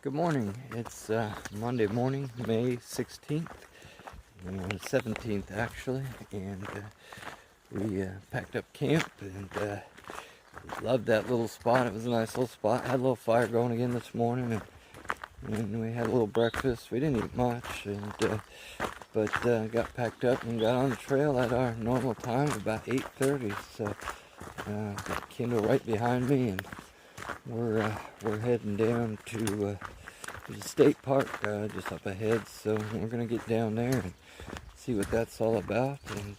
Good morning. It's Monday morning, May 16th, 17th actually, and we packed up camp and loved that little spot. It was a nice little spot. Had a little fire going again this morning, and we had a little breakfast. We didn't eat much, but got packed up and got on the trail at our normal time, about 8:30. So got Kendall right behind me, and we're heading down to the state park just up ahead. So we're gonna get down there and see what that's all about. And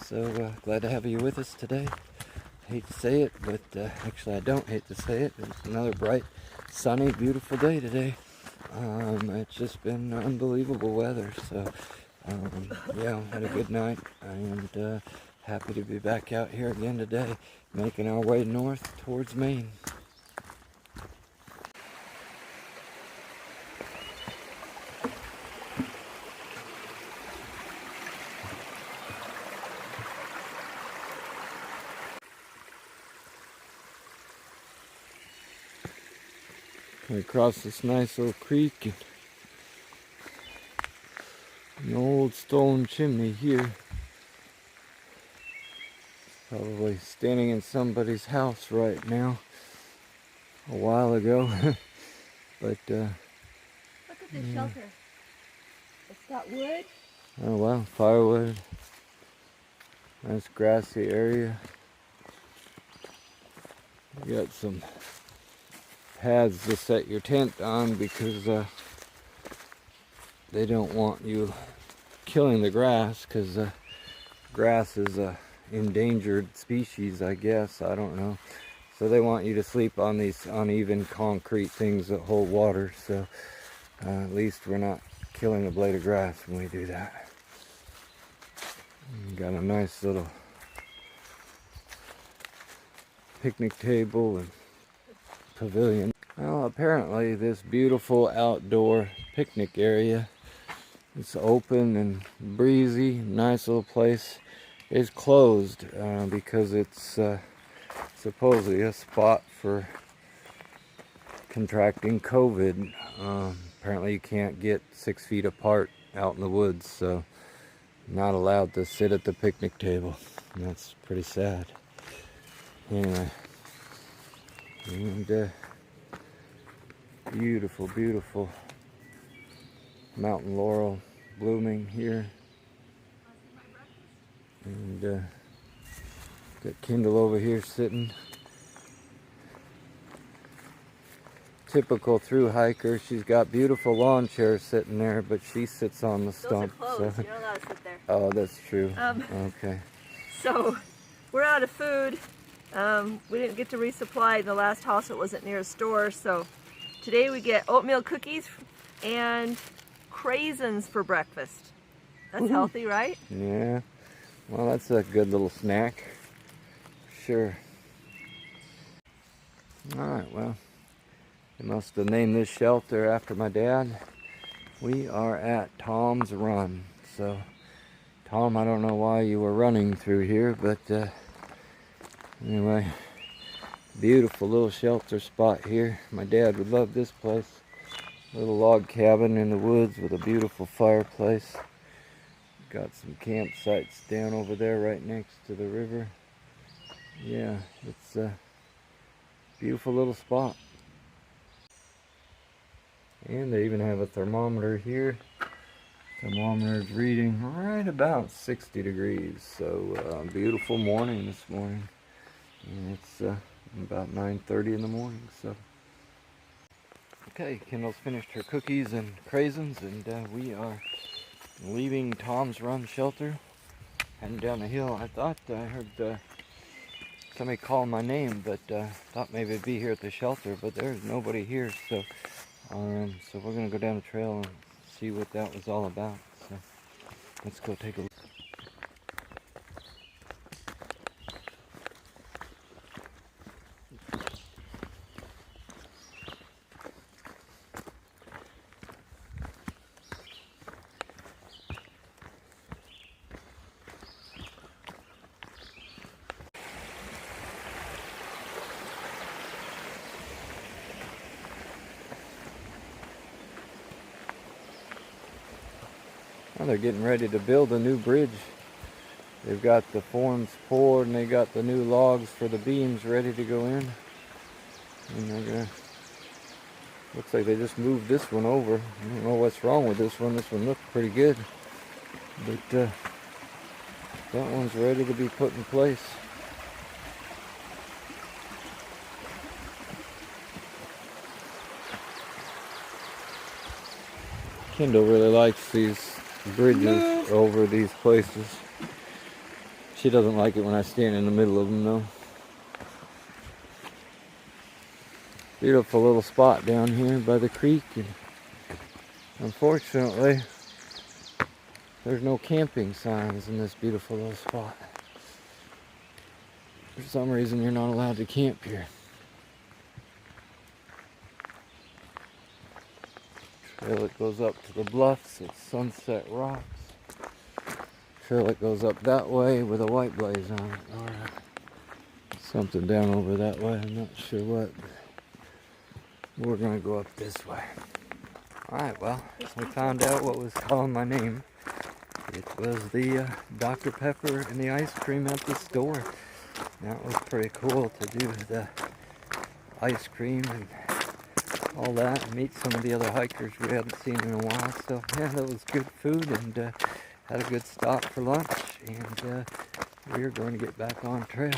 so glad to have you with us today. Hate to say it, but actually I don't hate to say it. It's another bright, sunny, beautiful day today. It's just been unbelievable weather. So yeah, had a good night, and happy to be back out here again today, making our way north towards Maine. We crossed this nice little creek and an old stone chimney here. Probably standing in somebody's house right now. A while ago, but look at the shelter. It's got wood. Oh wow, firewood. Nice grassy area. You got some pads to set your tent on because they don't want you killing the grass, because grass is a endangered species, I guess. I don't know. So they want you to sleep on these uneven concrete things that hold water. So at least we're not killing a blade of grass when we do that. Got a nice little picnic table and pavilion. Well, apparently this beautiful outdoor picnic area, it's open and breezy, nice little place, is closed because it's supposedly a spot for contracting COVID. Apparently you can't get 6 feet apart out in the woods, so not allowed to sit at the picnic table. And that's pretty sad. Anyway, and beautiful, beautiful mountain laurel blooming here. And got Kendall over here sitting. Typical Thru hiker. She's got beautiful lawn chairs sitting there, but she sits on the stump. Those are closed. You're not allowed to sit there. Oh, that's true. Okay. So we're out of food. We didn't get to resupply in the last house. It wasn't near a store. So today we get oatmeal cookies and craisins for breakfast. That's healthy, right? Yeah. Well, that's a good little snack. Sure. Alright, well, they must have named this shelter after my dad. We are at Tom's Run. So, Tom, I don't know why you were running through here, but anyway, beautiful little shelter spot here. My dad would love this place. Little log cabin in the woods with a beautiful fireplace. Got some campsites down over there right next to the river. Yeah, it's a beautiful little spot. And they even have a thermometer here. Thermometer is reading right about 60 degrees. So beautiful morning this morning. And it's about 9:30 in the morning. So okay, Kendall's finished her cookies and craisins, and we are leaving Tom's Run shelter, heading down the hill. I thought I heard somebody call my name, but thought maybe it'd be here at the shelter, but there's nobody here. So so we're gonna go down the trail and see what that was all about. So let's go take a look. Now they're getting ready to build a new bridge. They've got the forms poured and they got the new logs for the beams ready to go in. And they're gonna, looks like they just moved this one over. I don't know what's wrong with this one. This one looked pretty good. But that one's ready to be put in place. Kendall really likes these bridges over these places. She doesn't like it when I stand in the middle of them though. Beautiful little spot down here by the creek, and unfortunately there's no camping signs in this beautiful little spot. For some reason you're not allowed to camp here. Trail that goes up to the bluffs at Sunset Rocks. Trail that goes up that way with a white blaze on it, or something down over that way, I'm not sure what. We're gonna go up this way. Alright, well, we found out what was calling my name. It was the Dr. Pepper and the ice cream at the store. That was pretty cool to do the ice cream and all that, and meet some of the other hikers we hadn't seen in a while. So yeah, that was good food, and had a good stop for lunch, and we're going to get back on trail.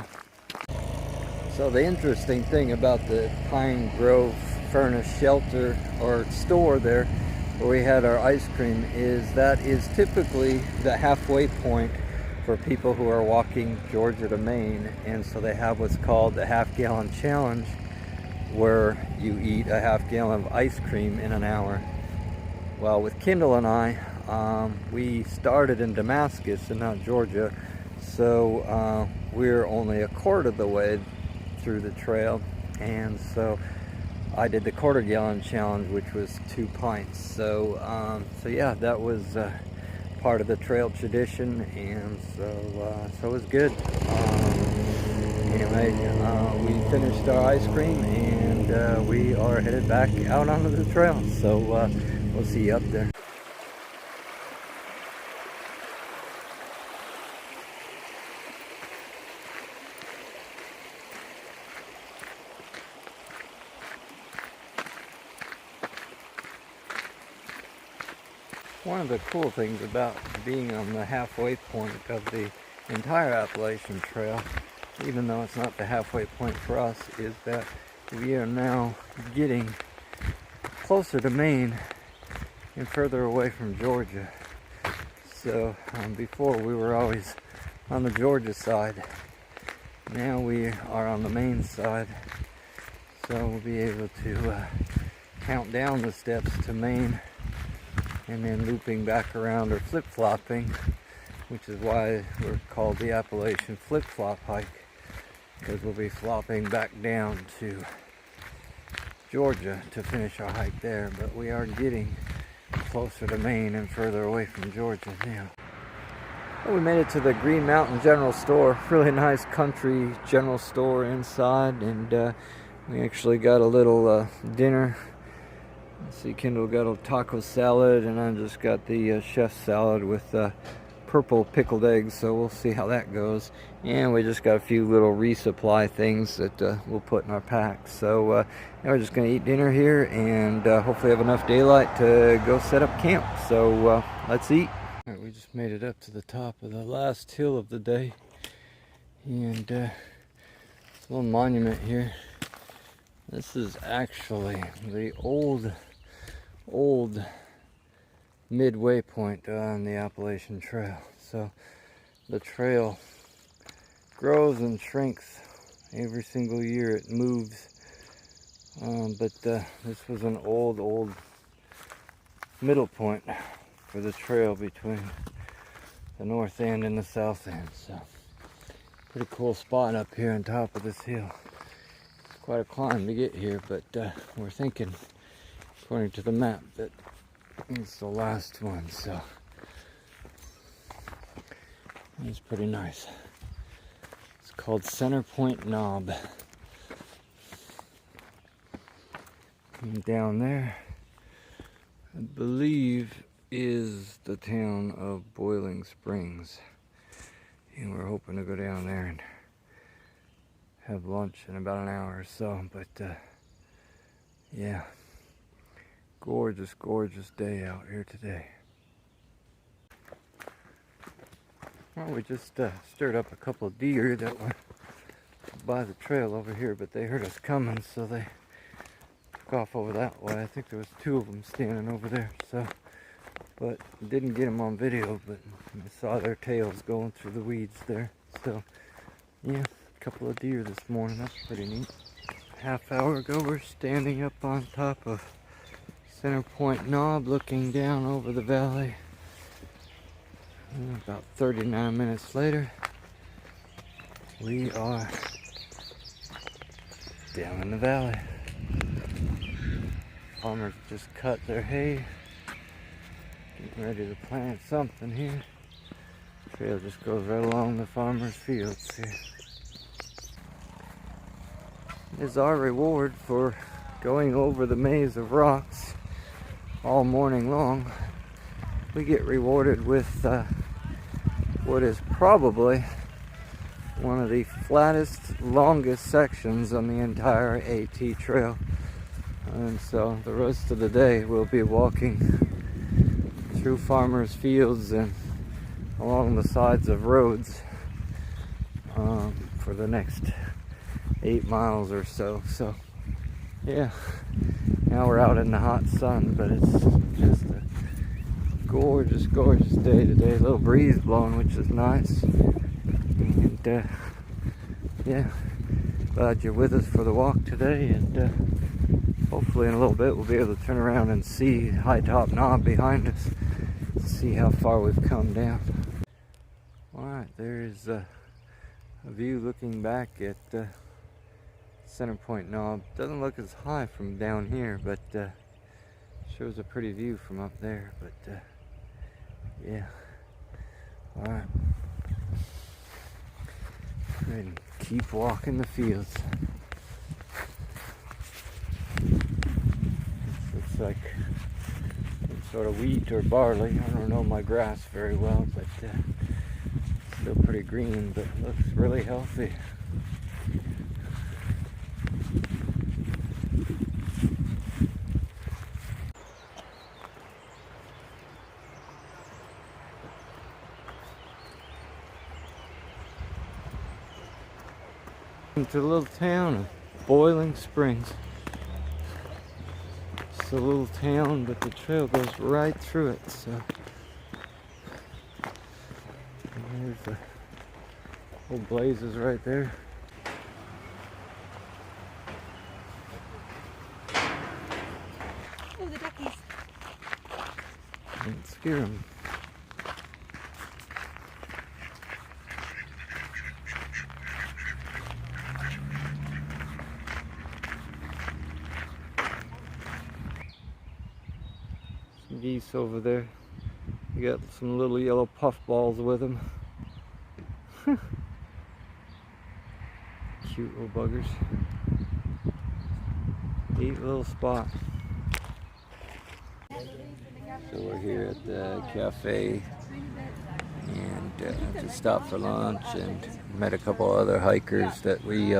So the interesting thing about the Pine Grove Furnace shelter or store there where we had our ice cream is that is typically the halfway point for people who are walking Georgia to Maine, and so they have what's called the half-gallon challenge, where you eat a half-gallon of ice cream in an hour. Well, with Kendall and I, we started in Damascus and not Georgia, so we're only a quarter of the way through the trail, and so I did the quarter-gallon challenge, which was 2 pints. So, so yeah, that was part of the trail tradition, and so it was good. Anyway, we finished our ice cream, and we are headed back out onto the trail. So we'll see you up there. One of the cool things about being on the halfway point of the entire Appalachian Trail, even though it's not the halfway point for us, is that we are now getting closer to Maine and further away from Georgia. So before we were always on the Georgia side. Now we are on the Maine side. So we'll be able to count down the steps to Maine, and then looping back around or flip-flopping, which is why we're called the Appalachian flip-flop hike, because we'll be flopping back down to Georgia to finish our hike there. But we are getting closer to Maine and further away from Georgia now. Well, we made it to the Green Mountain General Store. Really nice country general store inside, and we actually got a little dinner. Let's see, Kendall got a taco salad, and I just got the chef salad with purple pickled eggs, so we'll see how that goes. And we just got a few little resupply things that we'll put in our packs. So now we're just going to eat dinner here, and hopefully have enough daylight to go set up camp. So let's eat. All right, we just made it up to the top of the last hill of the day, and a little monument here. This is actually the old midway point on the Appalachian Trail. So the trail grows and shrinks every single year. It moves, but this was an old middle point for the trail between the north end and the south end. So pretty cool spot up here on top of this hill. It's quite a climb to get here, but we're thinking, according to the map, that it's the last one, so it's pretty nice. It's called Center Point Knob. And down there, I believe, is the town of Boiling Springs. And we're hoping to go down there and have lunch in about an hour or so. But yeah, gorgeous, gorgeous day out here today. Well, we just stirred up a couple of deer that were by the trail over here, but they heard us coming, so they took off over that way. I think there was 2 of them standing over there, so, but didn't get them on video, but I saw their tails going through the weeds there. So yeah, a couple of deer this morning. That's pretty neat. Half hour ago, we're standing up on top of Center Point Knob, looking down over the valley. And about 39 minutes later, we are down in the valley. Farmers just cut their hay, getting ready to plant something here. The trail just goes right along the farmers' fields here. Is our reward for going over the maze of rocks all morning long. We get rewarded with what is probably one of the flattest, longest sections on the entire AT trail. And so the rest of the day we'll be walking through farmers' fields and along the sides of roads for the next 8 miles or so. So yeah, now we're out in the hot sun, but it's just a gorgeous, gorgeous day today. A little breeze blowing, which is nice. And yeah, glad you're with us for the walk today, and hopefully in a little bit we'll be able to turn around and see High Top Knob behind us, see how far we've come down. Alright, there's a view looking back at Center Point Knob. Doesn't look as high from down here, but shows a pretty view from up there. But yeah, alright, and keep walking the fields. Looks like some sort of wheat or barley. I don't know my grass very well, but still pretty green, but looks really healthy. Into the little town of Boiling Springs. It's a little town, but the trail goes right through it. So there's the old blazes right there. Oh, the duckies. Don't scare them. Geese over there. You got some little yellow puffballs with them. Cute little buggers. Neat little spot. So we're here at the cafe and just stopped for lunch and met a couple other hikers that we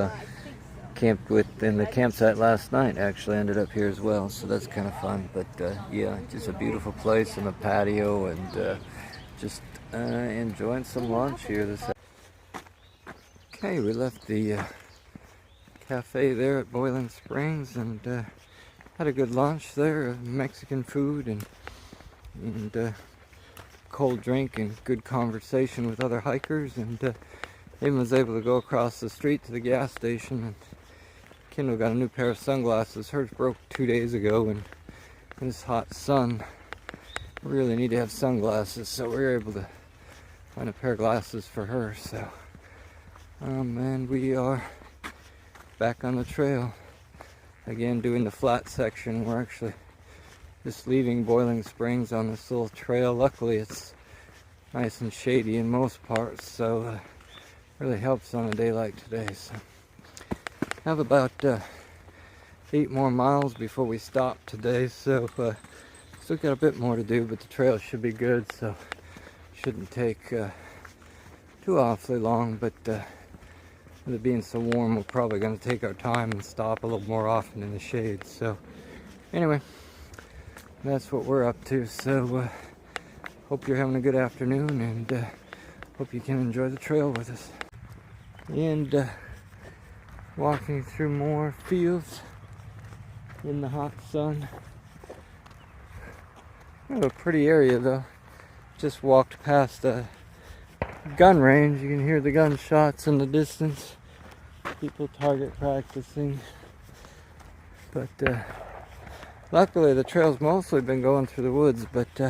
camped with in the campsite last night. Actually ended up here as well, so that's kind of fun. But yeah, just a beautiful place in the patio, and just enjoying some lunch here this afternoon. Okay, we left the cafe there at Boiling Springs and had a good lunch there, Mexican food and cold drink and good conversation with other hikers, and even was able to go across the street to the gas station. And Kendall got a new pair of sunglasses. Hers broke 2 days ago, and in this hot sun we really need to have sunglasses, so we were able to find a pair of glasses for her. So and we are back on the trail again, doing the flat section. We're actually just leaving Boiling Springs on this little trail. Luckily it's nice and shady in most parts, so really helps on a day like today. So have about 8 more miles before we stop today, so Still got a bit more to do, but the trail should be good, so shouldn't take too awfully long. But with it being so warm, we're probably going to take our time and stop a little more often in the shade. So anyway, that's what we're up to. So hope you're having a good afternoon, and hope you can enjoy the trail with us. And walking through more fields in the hot sun. We have a pretty area though. Just walked past a gun range. You can hear the gunshots in the distance. People target practicing. But luckily the trail's mostly been going through the woods, but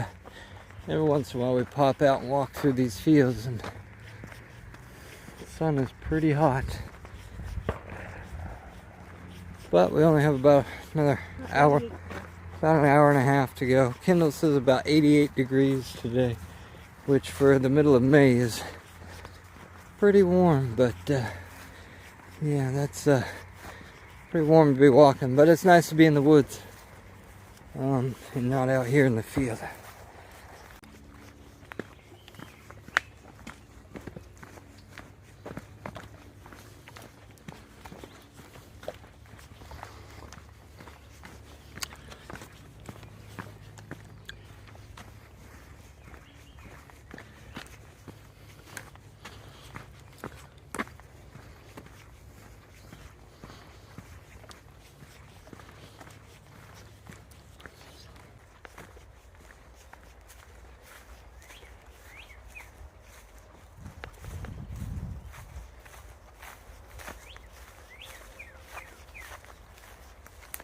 every once in a while we pop out and walk through these fields, and the sun is pretty hot. But we only have about another hour, about an hour and a half to go. Kendall says about 88 degrees today, which for the middle of May is pretty warm. But yeah, that's pretty warm to be walking. But it's nice to be in the woods and not out here in the field.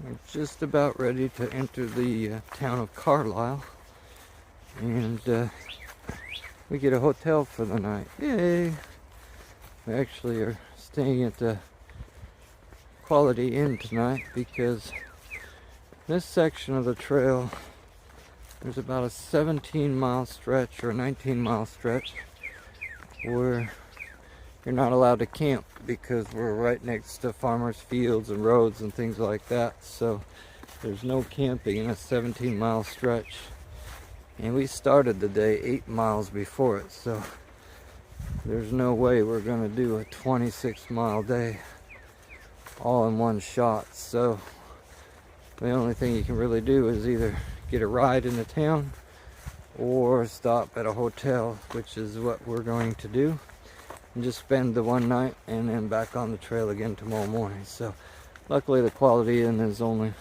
We're just about ready to enter the town of Carlisle, and we get a hotel for the night. Yay! We actually are staying at the Quality Inn tonight because this section of the trail, there's about a 17-mile stretch or a 19-mile stretch where you're not allowed to camp because we're right next to farmers' fields and roads and things like that. So there's no camping in a 17-mile stretch. And we started the day 8 miles before it, so there's no way we're going to do a 26-mile day all in one shot. So the only thing you can really do is either get a ride into town or stop at a hotel, which is what we're going to do. And just spend the one night and then back on the trail again tomorrow morning. So luckily the Quality Inn is only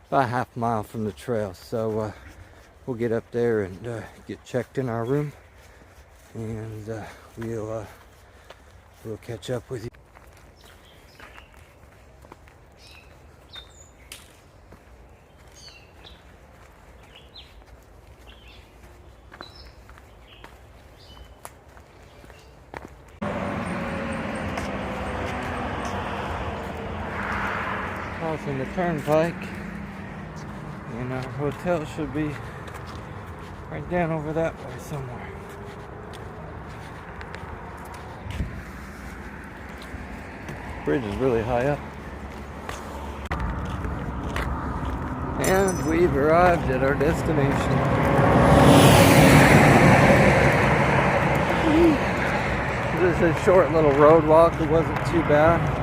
about a half mile from the trail, so we'll get up there and get checked in our room, and we'll catch up with you. Crossing the turnpike, and our hotel should be right down over that way somewhere. Bridge is really high up. And we've arrived at our destination. This is a short little road walk. It wasn't too bad.